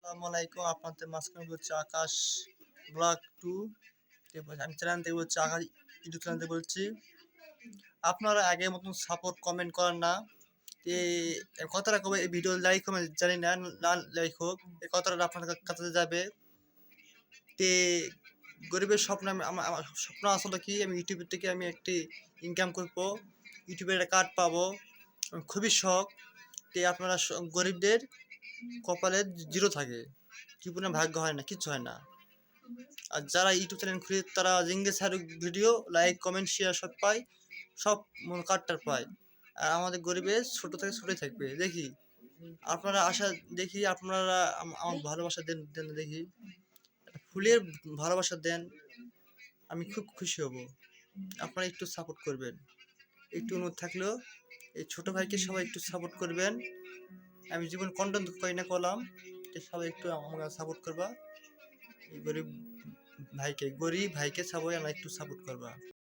আসসালামু আলাইকুম। আপনাদের মাঝখানে বলছি আকাশ ব্লগ 2। আমি চ্যানেল থেকে বলছি, আকাশ ইউটিউব চ্যানেল থেকে বলছি। আপনারা আগের মতন সাপোর্ট কমেন্ট করেন না। কথাটা কবে এই ভিডিও লাইক হবে জানি না, না লাইক হোক, এই কথাটা আপনার কাছে যাবে। তে গরিবের স্বপ্ন, আমার স্বপ্ন আসলে কি, আমি ইউটিউব থেকে আমি একটি ইনকাম করবো, ইউটিউবের একটা কার্ড পাবো, খুবই শখ। আপনারা গরিবদের কপালে জিরো থাকে, জীবনে ভাগ্য হয় না, কিচ্ছু হয় না। আর যারা ইউটিউব চ্যানেল খুলে তারা জিঙ্গে সারুক ভিডিও লাইক কমেন্ট শেয়ার সব পায়, সব কার্ডটার পায়। আর আমাদের গরিবের ছোট থেকে ছোটই থাকবে। দেখি আপনারা আশা, দেখি আপনারা আমার ভালোবাসা দেন দেন দেখি ফুলের ভালোবাসা দেন, আমি খুব খুশি হব। আপনারা একটু সাপোর্ট করবেন, একটু অনুরোধ থাকলেও এই ছোট ভাইকে সবাই একটু সাপোর্ট করবেন। আমি জীবন কন্টেন্ট করি না করলাম, সবাই একটু আমাকে সাপোর্ট করবা। এই গরিব ভাইকে সবাই আমরা একটু সাপোর্ট করবা।